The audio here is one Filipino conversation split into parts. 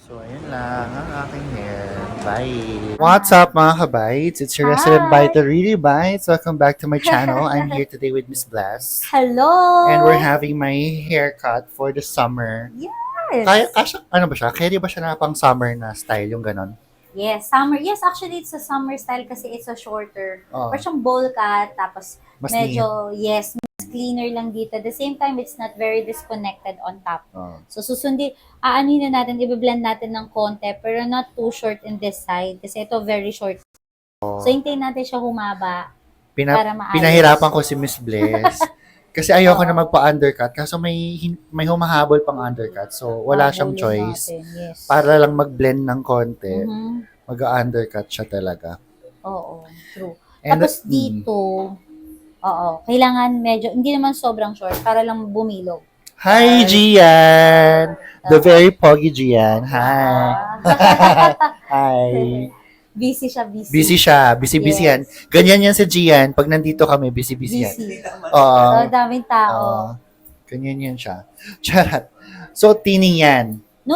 So, ayun lang ang aking hair. Bye! What's up mga kabites? It's your resident biter, Really Bites. Welcome back to my channel. I'm here today with Miss Bless. Hello! And we're having my haircut for the summer. Yes! Ano ba siya? Carry ba siya na pang summer na style, yung ganon? Yes, summer. Yes, actually, it's a summer style kasi it's a shorter. Oo. Or siyang bowl cut, tapos Mas medyo, yes, mas cleaner lang dito. At the same time, it's not very disconnected on top. Oh. So, aanin na natin, i-blend natin ng konti, pero not too short in this side. Kasi ito, very short. So, hintayin natin siya humaba para maayos. Pinahirapan ko si Miss Bless. Kasi ayoko Oo. na magpa-undercut. Kaso may humahabol pang undercut. So, wala siyang Habulin choice. natin, yes. Para lang mag-blend ng konti. Mhm. Mag-undercut siya talaga. Oo, true. And Tapos dito, kailangan medyo, hindi naman sobrang short, para lang bumilog. Hi, Gian! The very pogi Gian. Hi! Hi! Busy siya, busy. Busy siya. Busy-busy yan. Ganyan yan si Gian. Pag nandito kami, busy-busy yan. Busy. Oo. So, daming tao. Oo. Ganyan yan siya. Charat. So, tining yan. No.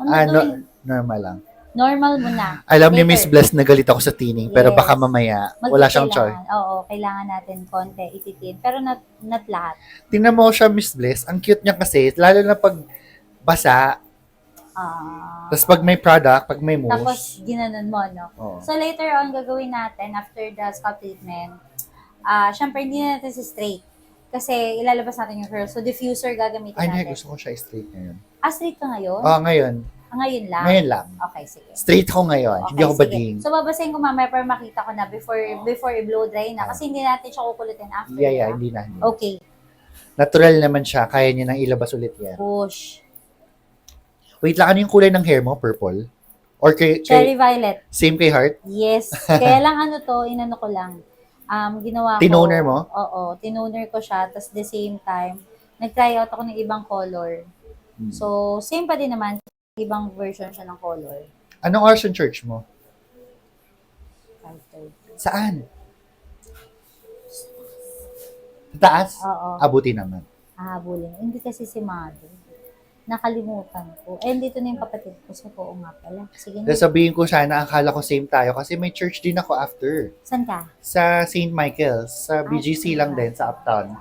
I'm not doing, Normal lang. normal muna. Alam ni Later. Miss Bless na galit ako sa tining, pero Yes. baka mamaya, wala siyang choice. Oo, kailangan natin konti ititin. Pero not lahat. Tingnan mo siya, Miss Bless. Ang cute niya kasi, lalo na pag basa, tapos pag may product, pag may Tapos, mousse. ginanon mo, no? Oo. So, later on, gagawin natin, after the scalp treatment, syempre, hindi na natin si straight. Kasi, ilalabas natin yung curls. So, diffuser gagamitin Ay, natin. gusto ko siya straight ngayon. Straight ka ngayon? Ngayon. Ngayon lang? Ngayon lang. Okay, sige. Straight ko ngayon. Okay, Hindi ako sige. bading. So, babasahin ko mamaya para makita ko na before i-blow dry na. Kasi hindi natin siya kukulitin after. Yeah, diba? hindi na. Okay. Natural naman siya. Kaya niya nang ilabas ulit yan. Push. Wait lang, ano yung kulay ng hair mo? Purple? Or Cherry violet. same kay Heart? Yes. Kaya lang inano ko lang. Ginawa ko. Tinoner mo? Oo, tinoner ko siya. Tapos the same time, nag-try out ako ng ibang color. So, same pa din naman. Ibang version siya ng color. Anong oras yung church mo? 5:30. Saan? Sa taas? Oo. Abuti naman. Hahabulin. Hindi kasi si Mother. Nakalimutan ko. Dito na yung kapatid ko. So, oo nga pala. Sige na. Sabihin ko sana, akala ko same tayo kasi may church din ako after. Saan ka? Sa St. Michael's. Sa BGC lang din, sa Uptown.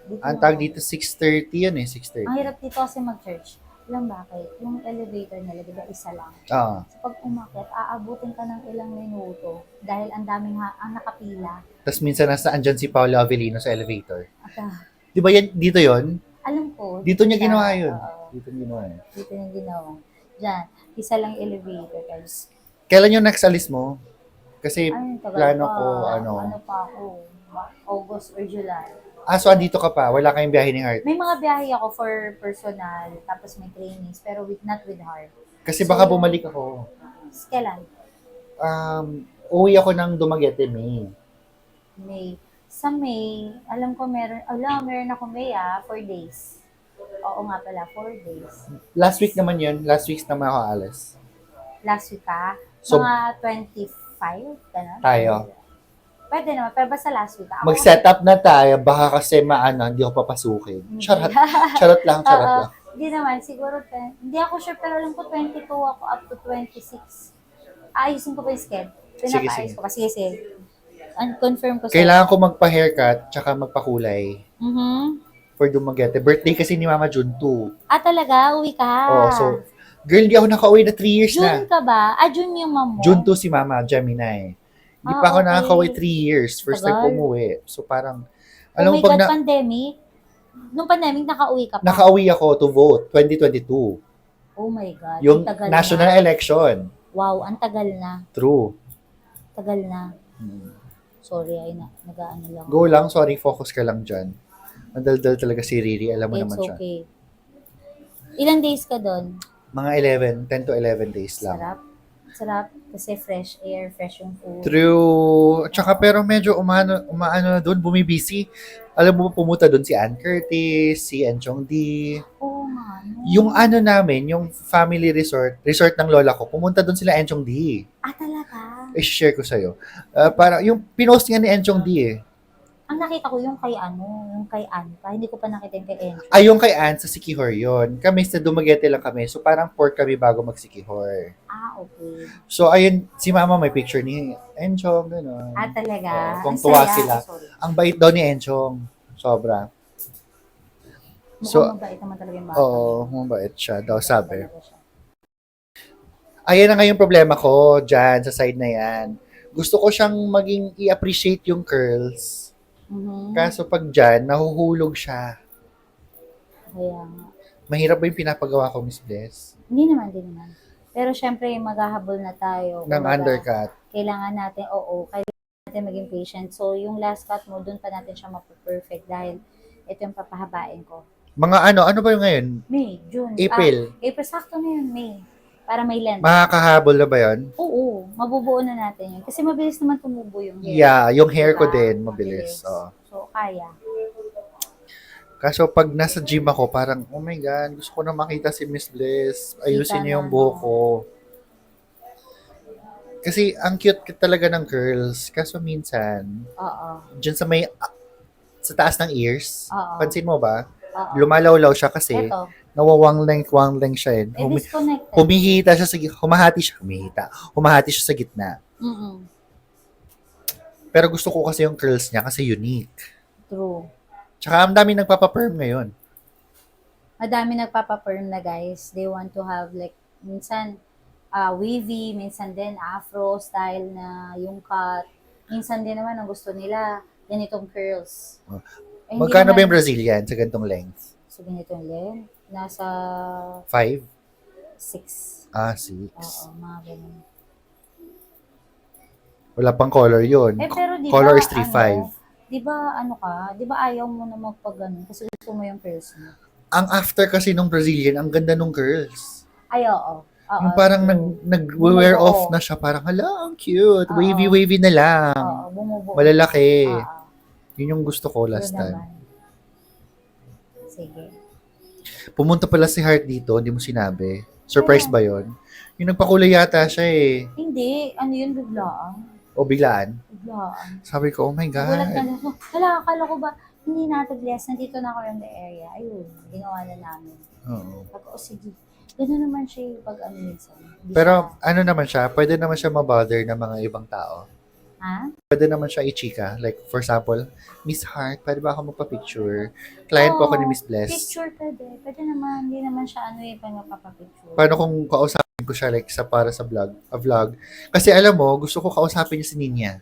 Dito Ang na. tag dito, 6:30 yun eh, 6:30. Ang hirap dito kasi mag-church. Alam bakit? Yung elevator nila, di ba, isa lang. Ah. So, pag umakyat, aabutin ka ng ilang minuto dahil ang daming ang nakapila. Tapos minsan nasa andyan si Paolo Avellino sa elevator. At, Di ba yan, dito yon? alam ko. Dito niya ginawa yun. Oo, Dito niya ginawa yun. dito niya ginawa. Diyan, isa lang yung elevator. Guys. Kailan yung next alis mo? Kasi Tagal plano pa. ko, Ano pa ako? August or July. so andito ka pa, wala kayong biyahe ni Heart. May mga biyahe ako for personal, tapos may trainings, pero not with heart. Kasi So, baka bumalik ako. Kailan? Uwi ako ng Dumaguete, May. May. Sa May, alam ko meron ako May 4 days. Oo nga pala, 4 days. Last week naman yun. Last week naman ako alis. Last week So, mga 25, gano'n? tayo. Pwede naman, pero basta last week. Mag-set up na tayo. Baka kasi hindi ako papasukin. Charot. Charot lang, charot Oo, lang. hindi naman, siguro, hindi ako sure, pero alam ko 22 ako up to 26. Ayusin ko pa yung schedule. Pinapaayos ko pa. Sige. Confirm ko sa'yo. Kailangan ko magpa-haircut tsaka magpakulay Mhm. for Dumaguete. Birthday kasi ni Mama June 2. Talaga? Uwi ka? So, girl, di ako nakauwi na 3 years na. June ka ba? June yung mom mo? June 2 si Mama, Gemini. Hindi pa ako Okay. nakakauwi 3 years. First time ko Tagal. umuwi. So, parang, Oh alam my mo, pag God, pandemic? Nung pandemic, nakauwi ka pa? nakauwi ako to vote, 2022. Oh my God, Yung ang tagal national na. election. Wow, ang tagal na. True. Tagal na. Sorry, nag-ano lang. Go lang, sorry, focus ka lang dyan. Mandaldal talaga si Riri, alam mo It's naman siya. okay. Ilang days ka doon? Mga 10 to 11 days lang. Sarap. Kasi fresh air, fresh yung food. True. Tsaka pero medyo umaano na doon, bumibisi. Alam mo, pumunta doon si Ann Curtis, si Enchong D. Oo nga, no? Yung namin, yung family resort ng lola ko, pumunta doon sila Enchong D. Talaga? I-share ko sa'yo. Para, yung pinost nga ni Enchong D eh. Ang nakita ko yung kay Anka. Hindi ko pa nakita yung kay Encho. Ay, yung kay Ann sa Sikihor yun. Kami sa Dumaguete lang kami. So, parang 4 kami bago mag-Sikihor. Okay. So, ayun, si Mama may picture ni Enchong, gano'n. Talaga? Kung Ang tuwa saya. sila. Sorry. Ang bait daw ni Enchong. Sobra. Mukhang mabait naman talaga yung bata. Oo, mabait siya daw, sabi. Talaga siya. Ayan na nga yung problema ko dyan, sa side na yan. Gusto ko siyang maging i-appreciate yung curls. Mhm. Kaso pag dyan, nahuhulog siya. Kaya nga. Mahirap ba yung pinapagawa ko, Miss Bless? Hindi naman. Pero syempre, maghahabol na tayo. Ng Kumbaga, undercut. kailangan natin maging patient. So, yung last cut mo, dun pa natin siya mapu-perfect dahil ito yung papahabain ko. Mga ano ba yung ngayon? May, June. April. April, sakto na yun, May. Para may length. Makakahabol na ba yun? Oo, mabubuo na natin yun. Kasi mabilis naman tumubo yung hair. Yeah, yung hair ko Diba? din, mabilis. Oo. So, kaya. Kaso pag nasa gym ako, parang, oh my God, gusto ko na makita si Miss Bliss. Ayusin Kita niya yung na, buhok ko. Kasi ang cute talaga ng curls. Kaso minsan, Oo. dyan sa taas ng ears, Oo. pansin mo ba? Oo. Lumalawlaw siya kasi Ito. nawawang-length siya. Disconnected. Humahati siya sa gitna. Mm-mm. Pero gusto ko kasi yung curls niya kasi unique. True. Tsaka ang dami nagpapaperm ngayon. Madami nagpapaperm na guys. They want to have like, minsan wavy, minsan din afro style na yung cut. Minsan din naman ang gusto nila, ganitong curls. Eh, hindi Magkano ba naman- yung Brazilian sa ganitong length? So, ganitong length. Nasa 5? 6. 6. Oo, mga ganun. Wala pang color yun. Pero di Color ba, is 3.5. di ba ayaw mo na magpag-ganun kasi gusto mo yung curls mo? Ang after kasi nung Brazilian, ang ganda nung curls. Ay, oo. Yung parang nag-wear Bumubuo. off na siya. Parang, hala, ang cute. Oo. Wavy na lang. Oo, bumubuo. Malalaki. Oo. Yun yung gusto ko last Yun time. naman. Sige. Pumunta pala si Heart dito, hindi mo sinabi. Surprise ba yun? Yung nagpakulay yata siya eh. Hindi, ano yun, biglaan. O biglaan. Biglaan. Sabi ko, oh my Nagulat na God. ako. Hala, akala ko ba, hindi natag-less, nandito na ako in the area. Ayun, ginawa na namin. Oo. Pag, sige. Gano'n naman siya yung pag ano minsan. Hindi Pero siya- ano naman siya, pwede naman siya mabother ng mga ibang tao. Ha? Pwede naman siya i-chika. Like, for example, Miss Heart, pwede ba ako magpa-picture? Client po ako ni Miss Bless. Picture pwede. Pwede naman, hindi naman siya ano pag magpapapicture. Paano kung kausapin ko siya like para sa vlog? Kasi alam mo, gusto ko kausapin niya si Ninya.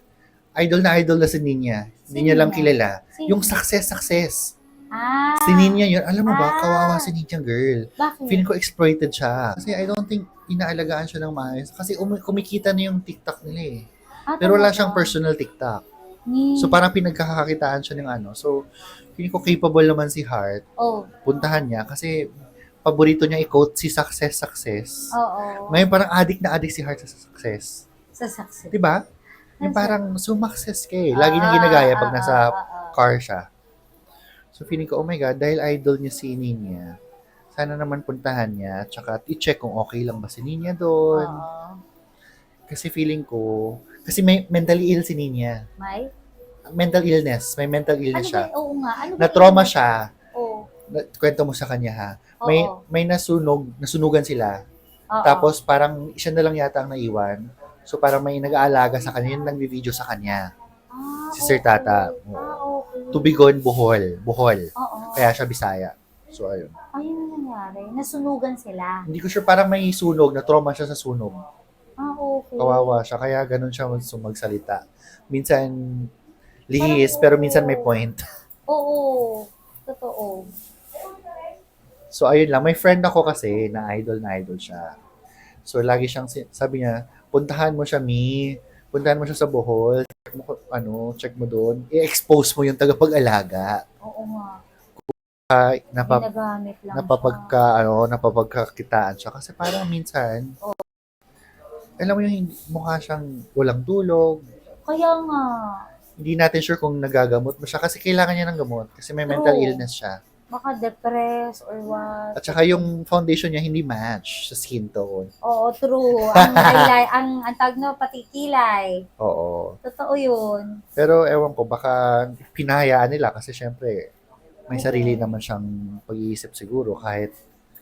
Idol na si Ninya. Hindi niya lang Sino? kilala. Sino? Yung success. Ah! Si Ninya yun. Alam mo ba, Ah. kawawa si Ninya girl. Bakit? Feeling ko exploited siya. Kasi I don't think inaalagaan siya ng maayos. Kasi kumikita na yung TikTok nila eh. Pero wala siyang personal TikTok. So parang pinagkakakitaan siya ng ano. So, feeling ko capable naman si Heart. Oh, Puntahan niya kasi paborito niya i-quote si success. oo. Ngayon parang addict si Heart sa success. Sa success. 'Di ba? Yung parang sumakses ka eh. Lagi niyang ginagaya pag nasa car siya. So feeling ko, oh my God, dahil idol niya si Ninya, sana naman puntahan niya, tsaka i-check kung okay lang ba si Ninya doon. Oo. Kasi feeling ko, kasi may mentally ill si Ninya. May? Mental illness. May mental Ano illness ba? siya. Oo nga. Ano ba? Na-trauma siya. Oo. Kwento mo sa kanya ha. Oo. May nasunugan sila. Oo. Tapos parang siya na lang yata ang naiwan. So parang may nag-aalaga sa kanya, yung nag-video sa kanya. Ah, Si Sir Tata. okay. Okay. Tubigon, Bohol. Oo. Kaya siya Bisaya. So ayun. Ayun ang nangyari. Nasunugan sila. Hindi ko sure, parang may sunog, na-trauma siya sa sunog. Okay. Kawawa siya, kaya ganun siya magsalita. Minsan, lihis, pero minsan may point. Oo. Totoo. So ayun lang, may friend ako kasi na idol siya. So lagi siyang sabi niya, puntahan mo siya, puntahan mo siya sa Bohol, check mo doon, i-expose mo yung tagapag-alaga. Oo nga. Ginagamit lang napapagkakitaan siya kasi parang minsan alam mo yung mukha siyang walang tulog. Kaya nga. Hindi natin sure kung nagagamot mo siya kasi kailangan niya ng gamot kasi may mental True. illness siya. Baka depressed or what. At saka yung foundation niya hindi match sa skin tone. Oo, true. Ang tag no, pati kilay. Oo. Totoo yun. Pero ewan ko, baka pinahayaan nila kasi syempre may Oo. sarili naman siyang pag-iisip siguro kahit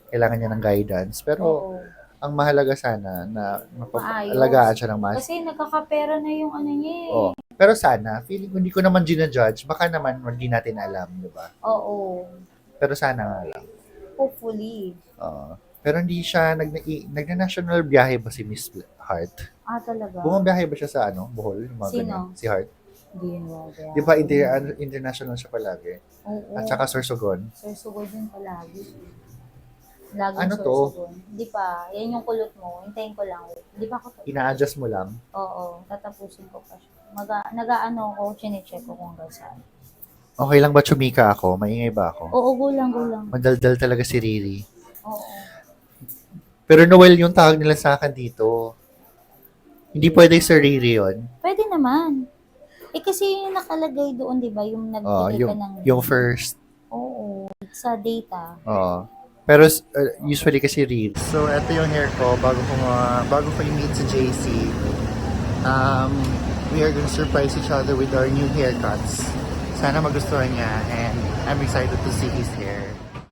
kailangan niya ng guidance. Pero Oo. ang mahalaga sana na Maayos. alagaan siya ng mas. Kasi nagkakapera na yung ano niya eh. Oh. Pero sana, feeling ko hindi ko naman ginajudge, baka naman hindi natin alam, di ba? Oo. Pero sana nga lang. Hopefully. Pero hindi siya, nagna-national biyahe ba si Miss Heart? Ah, talaga? Bumabiyahe ba siya sa Bohol? Yung mga Sino? ganyan? Si Heart? Hindi yun wala. Di ba international siya palagi? Oo. At saka Sorsogon? Sir Sugod yun palagi. Laging Ano Sir to? Sugod. Hindi pa. Yan yung kulot mo. Hintayin ko lang. Hindi pa ako. Ina-adjust mo lang? Oo. Tatapusin ko pa siya. Nag-ano ko, chinecheck ko kung hanggang saan. Okay lang ba chumika ako? Maingay ba ako? Oo, gulang. Madaldal talaga si Riri. Oo. Pero Noel yung tawag nila sa akin dito. Hindi pwede Sir Riri yun. Pwede naman. Eh kasi yung nakalagay doon, di ba? Yung nagbigay ka ng... Yung first. Oo. Sa data. Oo. Pero usually kasi Riri. So, ito yung hair ko bago ko i-meet si JC. We are gonna surprise each other with our new haircuts. Sana magustuhan niya and I'm excited to see his hair.